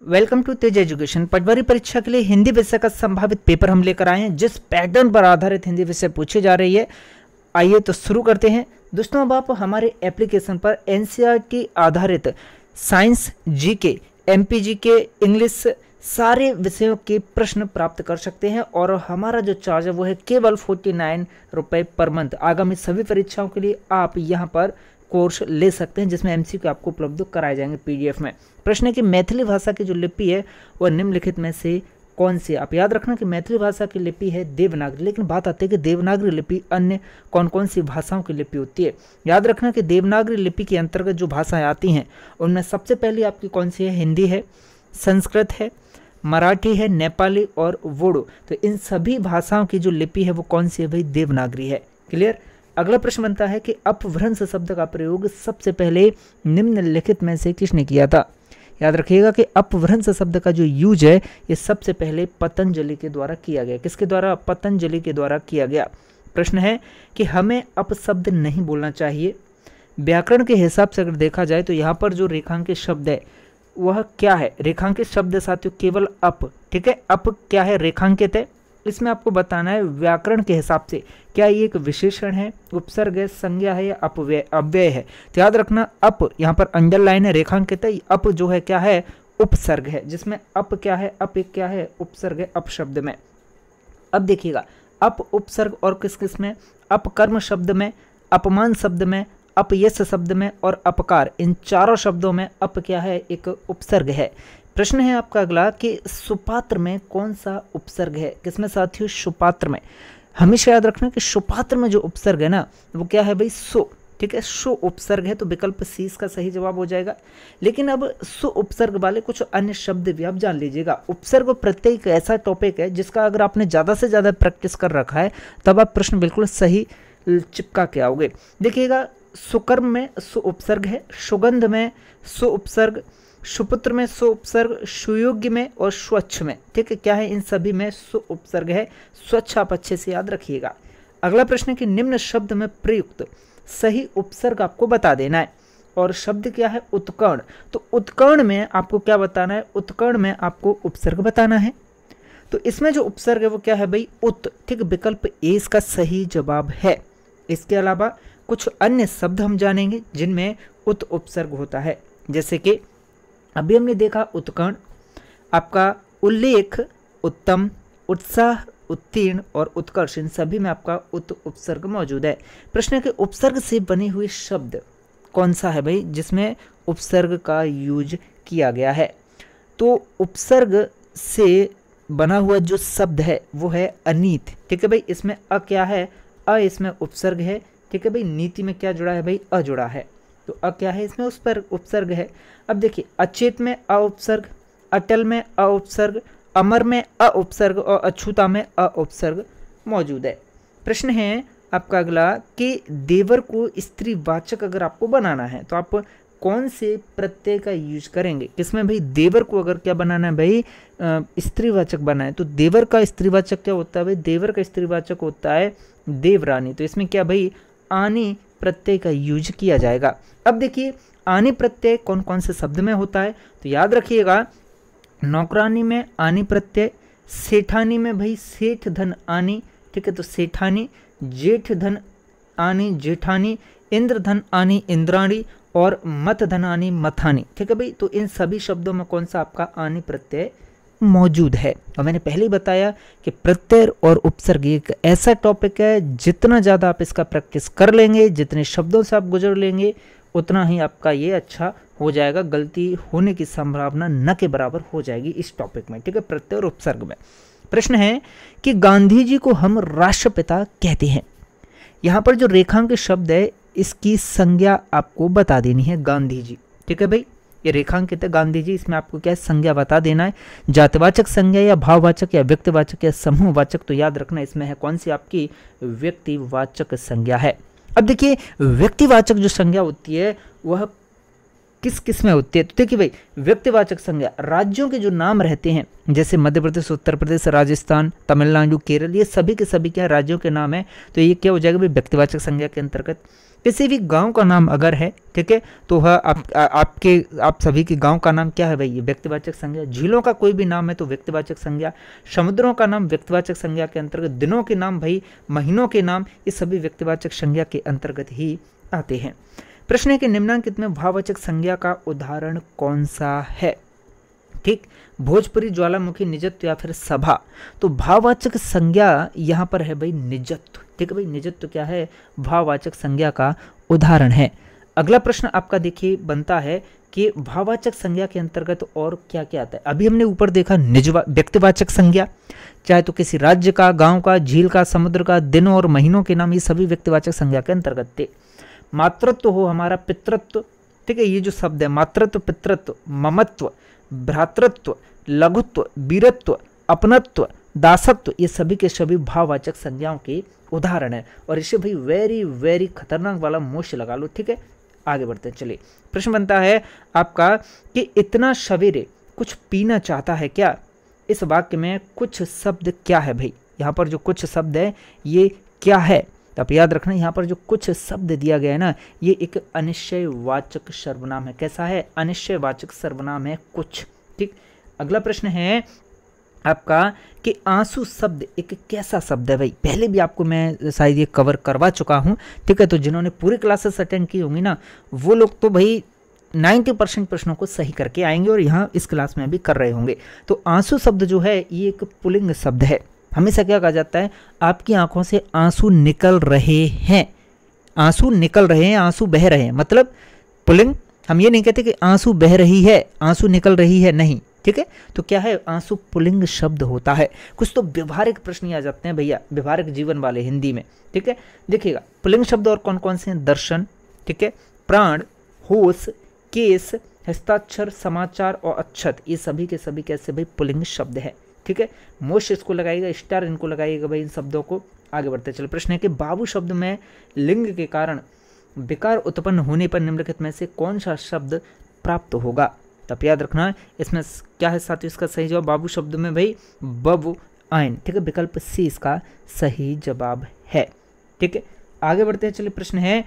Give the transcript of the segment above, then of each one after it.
Welcome to Tej education. Patwari परीक्षा के लिए हिंदी विषय का संभावित पेपर हम लेकर आए हैं, जिस पैटर्न पर आधारित हिंदी विषय पूछे जा रही है। आइए तो शुरू करते हैं। दोस्तों, अब आप हमारे एप्लीकेशन पर एनसीईआरटी आधारित साइंस, जीके, एमपीजीके, इंग्लिश सारे विषयों के प्रश्न प्राप्त कर सकते हैं और हमारा जो चार्ज है वो है केवल 49 रुपये पर मंथ। आगामी सभी परीक्षाओं के लिए आप यहाँ पर कोर्स ले सकते हैं, जिसमें एमसीक्यू आपको उपलब्ध कराए जाएंगे पीडीएफ में। प्रश्न है कि मैथिली भाषा की जो लिपि है वह निम्नलिखित में से कौन सी। आप याद रखना कि मैथिली भाषा की लिपि है देवनागरी, लेकिन बात आती है कि देवनागरी लिपि अन्य कौन कौन सी भाषाओं की लिपि होती है। याद रखना कि देवनागरी लिपि के अंतर्गत जो भाषाएं आती हैं उनमें सबसे पहली आपकी कौन सी है, हिंदी है, संस्कृत है, मराठी है, नेपाली और वोडो। तो इन सभी भाषाओं की जो लिपि है वो कौन सी है भाई, देवनागरी है। क्लियर। अगला प्रश्न बनता है कि अपभ्रंश शब्द का प्रयोग सबसे पहले निम्नलिखित में से किसने किया था। याद रखिएगा कि अपभ्रंश शब्द का जो यूज है ये सबसे पहले पतंजलि के द्वारा किया गया। किसके द्वारा? पतंजलि के द्वारा किया गया। प्रश्न है कि हमें अपशब्द नहीं बोलना चाहिए। व्याकरण के हिसाब से अगर देखा जाए तो यहाँ पर जो रेखांकित शब्द है वह क्या है? रेखांकित शब्द साथियों केवल अप। ठीक है, अप क्या है? रेखांकित है। इसमें आपको बताना है व्याकरण के हिसाब से क्या ये एक विशेषण है, उपसर्ग है, संज्ञा है या अपव्यय अव्यय है। तो याद रखना अप, यहाँ पर अंडरलाइन है, रेखांकित है। अप जो है क्या है? उपसर्ग है, जिसमें अप क्या है? अप एक क्या है? उपसर्ग है अपशब्द में। अब देखिएगा, अप उपसर्ग और किस किस में? अपकर्म शब्द में, अपमान शब्द में, अपयश शब्द में और अपकार, इन चारों शब्दों में अप क्या है? एक उपसर्ग है। प्रश्न है आपका अगला कि सुपात्र में कौन सा उपसर्ग है। किसमें साथियों? सुपात्र में। हमेशा याद रखना कि सुपात्र में जो उपसर्ग है ना वो क्या है भाई? सु। ठीक है, सु उपसर्ग है, तो विकल्प सी इसका सही जवाब हो जाएगा। लेकिन अब सु उपसर्ग वाले कुछ अन्य शब्द भी आप जान लीजिएगा। उपसर्ग प्रत्यय एक ऐसा टॉपिक है जिसका अगर आपने ज़्यादा से ज़्यादा प्रैक्टिस कर रखा है तब आप प्रश्न बिल्कुल सही चिपका के आओगे। देखिएगा, सुकर्म में सु उपसर्ग है, सुगंध में सु उपसर्ग, सुपुत्र में सु उपसर्ग, सुयोग्य में और स्वच्छ में। ठीक है, क्या है? इन सभी में सु उपसर्ग है। स्वच्छ आप अच्छे से याद रखिएगा। अगला प्रश्न है कि निम्न शब्द में प्रयुक्त सही उपसर्ग आपको बता देना है। और शब्द क्या है? उत्कर्ण। तो उत्कर्ण में आपको क्या बताना है? उत्कर्ण में आपको उपसर्ग बताना है। तो इसमें जो उपसर्ग है वो क्या है भाई? उत। ठीक, विकल्प ए इसका सही जवाब है। इसके अलावा कुछ अन्य शब्द हम जानेंगे जिनमें उत उपसर्ग होता है, जैसे कि अभी हमने देखा उत्कर्ण, आपका उल्लेख, उत्तम, उत्साह, उत्तीर्ण और उत्कर्ष, इन सभी में आपका उत उपसर्ग मौजूद है। प्रश्न है कि उपसर्ग से बने हुए शब्द कौन सा है भाई जिसमें उपसर्ग का यूज किया गया है। तो उपसर्ग से बना हुआ जो शब्द है वो है अनीत। ठीक है भाई, इसमें अ क्या है? अ इसमें उपसर्ग है। ठीक है भाई, नीति में क्या जुड़ा है भाई? अ जुड़ा है, तो अ क्या है? इसमें उस पर उपसर्ग है। अब देखिए, अचेत में अ उपसर्ग, अटल में अ उपसर्ग, अमर में अ उपसर्ग और अछूता में अ उपसर्ग मौजूद है। प्रश्न है आपका अगला कि देवर को स्त्रीवाचक अगर आपको बनाना है तो आप कौन से प्रत्यय का यूज करेंगे। किसमें भाई? देवर को अगर क्या बनाना है भाई? स्त्रीवाचक बनाना है तो देवर का स्त्रीवाचक क्या होता है भाई? देवर का स्त्रीवाचक होता है देवरानी। तो इसमें क्या भाई? आनी प्रत्यय का यूज किया जाएगा। अब देखिए, आनी प्रत्यय कौन कौन से शब्द में होता है तो याद रखिएगा, नौकरानी में आनी प्रत्यय, सेठानी में भाई सेठ धन आनी। ठीक है, तो सेठानी, जेठ धन आनी जेठानी, इंद्र धन आनी इंद्राणी और मत धन आनी मथानी। ठीक है भाई, तो इन सभी शब्दों में कौन सा आपका आनी प्रत्यय मौजूद है। और मैंने पहले ही बताया कि प्रत्यय और उपसर्ग एक ऐसा टॉपिक है जितना ज़्यादा आप इसका प्रैक्टिस कर लेंगे, जितने शब्दों से आप गुजर लेंगे उतना ही आपका ये अच्छा हो जाएगा। गलती होने की संभावना न के बराबर हो जाएगी इस टॉपिक में। ठीक है, प्रत्यय और उपसर्ग में। प्रश्न है कि गांधी जी को हम राष्ट्रपिता कहते हैं। यहाँ पर जो रेखांकित शब्द है इसकी संज्ञा आपको बता देनी है, गांधी जी। ठीक है भाई, ये रेखांकित है गांधी जी, इसमें आपको क्या है? संज्ञा बता देना है। जातिवाचक संज्ञा या भाववाचक या व्यक्तिवाचक या समूहवाचक, तो याद रखना इसमें है कौन सी? आपकी व्यक्तिवाचक संज्ञा है। अब देखिए, व्यक्तिवाचक जो संज्ञा होती है वह किस किस में होती है। तो देखिए भाई, व्यक्तिवाचक संज्ञा राज्यों के जो नाम रहते हैं जैसे मध्य प्रदेश, उत्तर प्रदेश, राजस्थान, तमिलनाडु, केरल, ये सभी के सभी क्या राज्यों के नाम है, तो ये क्या हो जाएगा भाई? व्यक्तिवाचक संज्ञा के अंतर्गत। किसी भी गांव का नाम अगर है, ठीक है, तो वह आप सभी के गांव का नाम क्या है भाई, ये व्यक्तिवाचक संज्ञा। झीलों का कोई भी नाम है तो व्यक्तिवाचक संज्ञा। समुद्रों का नाम व्यक्तिवाचक संज्ञा के अंतर्गत। दिनों के नाम भाई, महीनों के नाम, ये सभी व्यक्तिवाचक संज्ञा के अंतर्गत ही आते हैं। प्रश्न है कि निम्नलिखित में भाववाचक संज्ञा का उदाहरण कौन सा है। ठीक, भोजपुरी, ज्वालामुखी, निजत्व या फिर सभा। तो भाववाचक संज्ञा यहाँ पर है भाई निजत्व। ठीक है भाई, निजत्व क्या है, भाववाचक संज्ञा का उदाहरण है। अगला प्रश्न आपका देखिए बनता है कि भाववाचक संज्ञा के अंतर्गत और क्या क्या आता है। अभी हमने ऊपर देखा व्यक्तिवाचक संज्ञा, चाहे तो किसी राज्य का, गांव का, झील का, समुद्र का, दिनों और महीनों के नाम, ये सभी व्यक्तिवाचक संज्ञा के अंतर्गत थे। मातृत्व हो हमारा, पितृत्व, ठीक है, ये जो शब्द है मातृत्व, पितृत्व, ममत्व, भ्रातृत्व, लघुत्व, वीरत्व, अपनत्व, दासत्व, ये सभी के सभी भाववाचक संज्ञाओं के उदाहरण है। और इसे भाई वेरी वेरी खतरनाक वाला मोश लगा लो। ठीक है, आगे बढ़ते हैं। चलिए, प्रश्न बनता है आपका कि इतना सवेरे कुछ पीना चाहता है क्या। इस वाक्य में कुछ शब्द क्या है भाई, यहाँ पर जो कुछ शब्द है ये क्या है। आप याद रखना, यहाँ पर जो कुछ शब्द दिया गया है ना, ये एक अनिश्चयवाचक सर्वनाम है। कैसा है, अनिश्चयवाचक सर्वनाम है कुछ। ठीक, अगला प्रश्न है आपका कि आंसू शब्द एक कैसा शब्द है भाई। पहले भी आपको मैं शायद ये कवर करवा चुका हूँ। ठीक है, तो जिन्होंने पूरी क्लासेस अटेंड की होंगी ना, वो लोग तो भाई 90% प्रश्नों को सही करके आएंगे और यहाँ इस क्लास में भी कर रहे होंगे। तो आंसू शब्द जो है ये एक पुल्लिंग शब्द है। हमेशा क्या कहा जाता है, आपकी आंखों से आंसू निकल रहे हैं, आंसू निकल रहे हैं, आंसू बह रहे हैं, मतलब पुल्लिंग। हम ये नहीं कहते कि आंसू बह रही है, आंसू निकल रही है, नहीं। ठीक है, तो क्या है, आंसू पुल्लिंग शब्द होता है। कुछ तो व्यवहारिक प्रश्न आ जाते हैं भैया, व्यवहारिक जीवन वाले हिंदी में। ठीक है, देखिएगा पुल्लिंग शब्द और कौन कौन से हैं, दर्शन, ठीक है, प्राण, होश, केस, हस्ताक्षर, समाचार और अक्षत, ये सभी के सभी कैसे भाई पुल्लिंग शब्द है। ठीक है, मोश इसको लगाइएगा, स्टार इनको लगाइएगा भाई इन शब्दों को। आगे बढ़ते चले। प्रश्न है कि बाबू शब्द में लिंग के कारण विकार उत्पन्न होने पर निम्नलिखित में से कौन सा शब्द प्राप्त होगा। तब याद रखना इसमें क्या है साथियों, इसका सही जवाब बाबू शब्द में भाई बबु आयन। ठीक है, विकल्प सी इसका सही जवाब है। ठीक है, आगे बढ़ते हैं। चलिए, प्रश्न है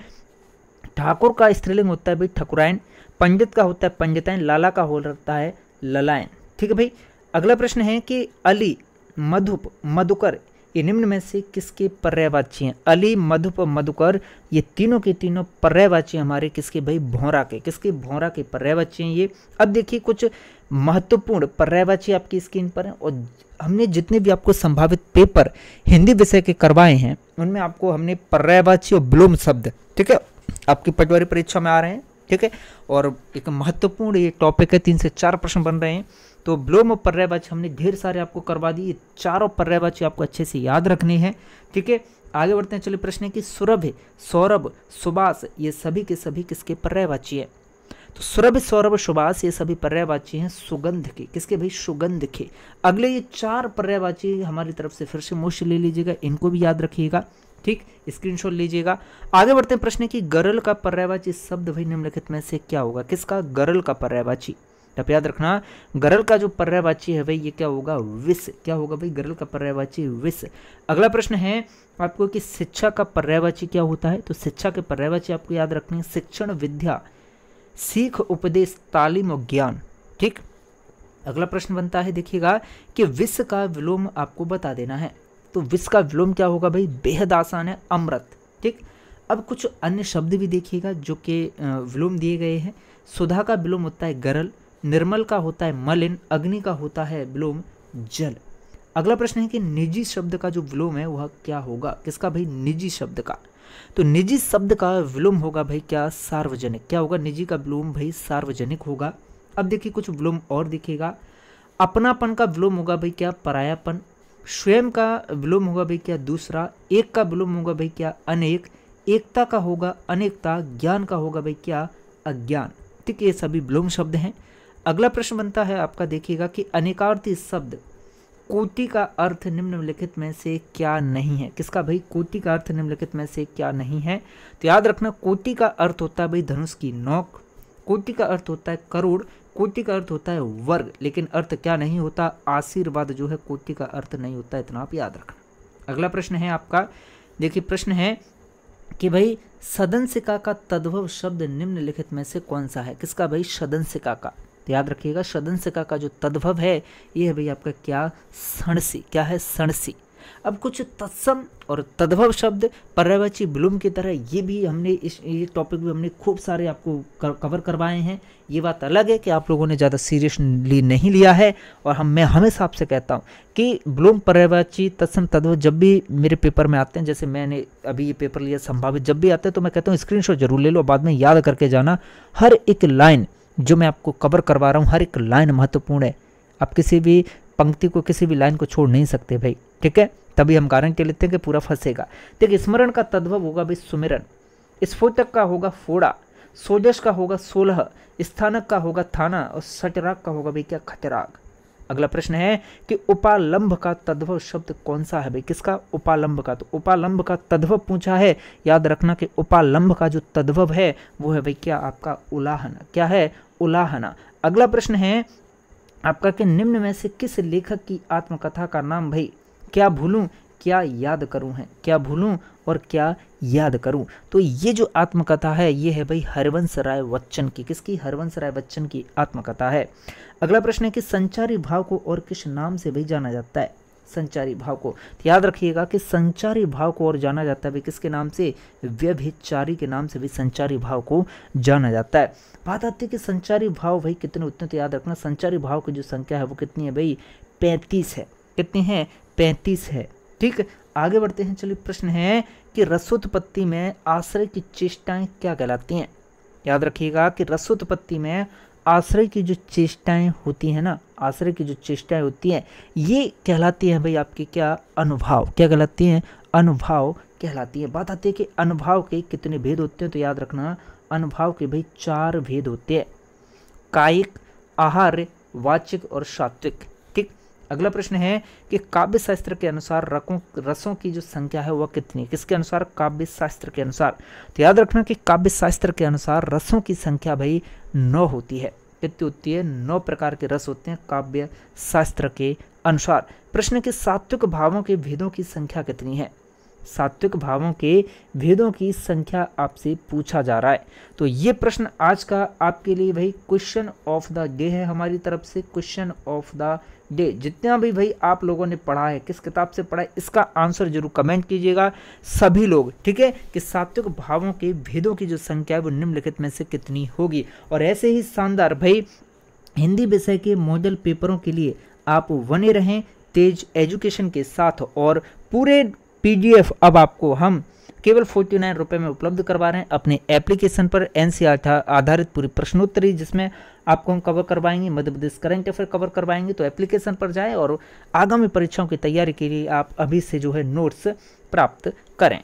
ठाकुर का स्त्रीलिंग होता है भाई ठकुरायन, पंडित का होता है पंडितायन, लाला का होता है ललायन। ठीक है भाई, अगला प्रश्न है कि अली, मधुप, मधुकर, ये निम्न में से किसके पर्यायवाची हैं। अली, मधुप, मधुकर, ये तीनों के तीनों पर्यायवाची हमारे किसके भाई, भौरा के। किसके, भौरा के पर्यायवाची हैं ये। अब देखिए कुछ महत्वपूर्ण पर्यायवाची आपकी स्क्रीन पर हैं, और हमने जितने भी आपको संभावित पेपर हिंदी विषय के करवाए हैं उनमें आपको हमने पर्यायवाची और विलोम शब्द, ठीक है, आपकी पटवारी परीक्षा में आ रहे हैं। ठीक है, और एक महत्वपूर्ण ये टॉपिक है, 3 से 4 प्रश्न बन रहे हैं। तो विलोम और पर्यायवाची हमने ढेर सारे आपको करवा दी, ये चारों पर्यायवाची आपको अच्छे से याद रखने हैं। ठीक है, आगे बढ़ते हैं। चलिए, प्रश्न है कि सुरभ, सौरभ, सुबास, ये सभी के सभी किसके पर्यायवाची है। तो सुरभ, सौरभ, सुबास, ये सभी पर्यायवाची हैं सुगंध के। किसके भाई, सुगंध के। अगले ये 4 पर्यायवाची हमारी तरफ से फिर से मोस्ट ले लीजिएगा, इनको भी याद रखिएगा। ठीक, स्क्रीनशॉट लीजिएगा। आगे बढ़ते हैं। प्रश्न है कि गरल का पर्यायवाची शब्द भाई निम्नलिखित में से क्या होगा। किसका, गरल का पर्यायवाची। तब याद रखना गरल का जो पर्यायवाची है भाई ये क्या होगा, विष। क्या होगा भाई, गरल का पर्यायवाची विष। अगला प्रश्न है आपको कि शिक्षा का पर्यायवाची क्या होता है। तो शिक्षा के पर्यायवाची आपको याद रखनी है शिक्षण, विद्या, सीख, उपदेश, तालीम और ज्ञान। ठीक, अगला प्रश्न बनता है देखिएगा कि विष का विलोम आपको बता देना है। तो विष का विलोम क्या होगा भाई, बेहद आसान है, अमृत। ठीक, अब कुछ अन्य शब्द भी देखिएगा जो कि विलोम दिए गए हैं। सुधा का विलोम होता है गरल, निर्मल का होता है मलिन, अग्नि का होता है विलोम जल। अगला प्रश्न है कि निजी शब्द का जो विलोम है वह क्या होगा। किसका भाई, निजी शब्द का। तो निजी शब्द का विलोम होगा भाई क्या, सार्वजनिक। क्या होगा, निजी का विलोम भाई सार्वजनिक होगा। अब देखिए कुछ विलोम और दिखेगा। अपनापन का विलोम होगा भाई क्या, परायापन। स्वयं का विलोम होगा भाई क्या, दूसरा। एक का विलोम होगा भाई क्या, अनेक। एकता का होगा अनेकता। ज्ञान का होगा भाई क्या, अज्ञान। ठीक, ये सभी विलोम शब्द हैं। अगला प्रश्न बनता है आपका देखिएगा कि अनेकार्थी शब्द कोटि का अर्थ निम्नलिखित में से क्या नहीं है। किसका भाई, कोटि का अर्थ निम्नलिखित में से क्या नहीं है। तो याद रखना कोटि का अर्थ होता है भाई धनुष की नोक, कोटि का अर्थ होता है करोड़, कोटि का अर्थ होता है वर्ग, लेकिन अर्थ क्या नहीं होता, आशीर्वाद जो है कोटि का अर्थ नहीं होता, इतना आप याद रखना। अगला प्रश्न है आपका देखिए, प्रश्न है कि भाई सदंसिका का तद्भव शब्द निम्नलिखित में से कौन सा है। किसका भाई, सदंसिका का। तो याद रखिएगा सदंसिका का जो तद्भव है ये है भाई आपका क्या, सणसी। क्या है, सणसी। अब कुछ तत्सम और तद्भव शब्द पर्यायवाची विलोम की तरह ये भी हमने ये टॉपिक भी हमने खूब सारे आपको कवर करवाए हैं। ये बात अलग है कि आप लोगों ने ज़्यादा सीरियसली नहीं लिया है, और मैं हमेशा आपसे कहता हूँ कि विलोम, पर्यायवाची, तत्सम, तद्भव जब भी मेरे पेपर में आते हैं, जैसे मैंने अभी ये पेपर लिया संभावित, जब भी आते हैं तो मैं कहता हूँ स्क्रीनशॉट जरूर ले लो, बाद में याद करके जाना। हर एक लाइन जो मैं आपको कवर करवा रहा हूँ, हर एक लाइन महत्वपूर्ण है। आप किसी भी पंक्ति को, किसी भी लाइन को छोड़ नहीं सकते भाई, ठीक है। तभी हम गारंटी लेते हैं कि पूरा फंसेगा। देखिए, स्मरण का तद्भव होगा भाई सुमिरन, स्फोटक का होगा फोड़ा, सोजश का होगा 16, स्थानक का होगा थाना, और सटराग का होगा भाई क्या, खतराग। अगला प्रश्न है कि उपालंब का तद्भव शब्द कौन सा है भाई, किसका, उपालंब का। तो उपालंब का तद्भव पूछा है, याद रखना कि उपालंब का जो तद्भव है वो है भाई क्या, आपका उलाहना। क्या है, उलाहना। अगला प्रश्न है आपका कि निम्न में से किस लेखक की आत्मकथा का नाम भाई क्या भूलूं क्या याद करूं है। क्या भूलूं और क्या याद करूं। तो ये जो आत्मकथा है ये है भाई हरवंश राय बच्चन की। किसकी, हरवंश राय बच्चन की आत्मकथा है। अगला प्रश्न है कि संचारी भाव को और किस नाम से भाई जाना जाता है, संचारी भाव को। तो याद रखिएगा कि संचारी भाव को और जाना जाता है भाई किसके नाम से, व्यभिचारी के नाम से भी संचारी भाव को जाना जाता है। बात आती है कि संचारी भाव भाई कितने होते हैं। तो याद रखना संचारी भाव की जो संख्या है वो कितनी है भाई, 35 है। कितनी है, 35 है। ठीक, आगे बढ़ते हैं। चलिए, प्रश्न है कि रसोत्पत्ति में आश्रय की चेष्टाएं क्या कहलाती हैं। याद रखिएगा कि रसोत्पत्ति में आश्रय की जो चेष्टाएं होती हैं ना, आश्रय की जो चेष्टाएं होती हैं ये कहलाती हैं भाई आपकी क्या, अनुभाव। क्या कहलाती हैं, अनुभाव कहलाती है। बात आती है कि अनुभाव के कितने भेद होते हैं। तो याद रखना अनुभाव के भाई 4 भेद होते हैं, कायिक, आहार्य, वाचिक और सात्विक। ठीक, अगला प्रश्न है कि काव्य शास्त्र के अनुसार रसों की जो संख्या है वह कितनी। किसके अनुसार, काव्य शास्त्र के अनुसार। तो याद रखना कि काव्य शास्त्र के अनुसार रसों की संख्या भाई 9 होती है। कितनी होती है, 9 प्रकार के रस होते हैं काव्य शास्त्र के अनुसार। प्रश्न के सात्विक भावों के भेदों की संख्या कितनी है। सात्विक भावों के भेदों की संख्या आपसे पूछा जा रहा है। तो ये प्रश्न आज का आपके लिए भाई क्वेश्चन ऑफ द डे है, हमारी तरफ से क्वेश्चन ऑफ द डे। जितना भी भाई आप लोगों ने पढ़ा है, किस किताब से पढ़ा है, इसका आंसर जरूर कमेंट कीजिएगा सभी लोग, ठीक है। कि सात्विक भावों के भेदों की जो संख्या है वो निम्नलिखित में से कितनी होगी। और ऐसे ही शानदार भाई हिंदी विषय के मॉडल पेपरों के लिए आप बने रहें तेज एजुकेशन के साथ। और पूरे PDF अब आपको हम केवल 49 रुपये में उपलब्ध करवा रहे हैं अपने एप्लीकेशन पर। NCERT आधारित पूरी प्रश्नोत्तरी जिसमें आपको हम कवर करवाएंगे, Madhya Pradesh current affair cover करवाएंगे। तो एप्लीकेशन पर जाएं और आगामी परीक्षाओं की तैयारी के लिए आप अभी से जो है नोट्स प्राप्त करें।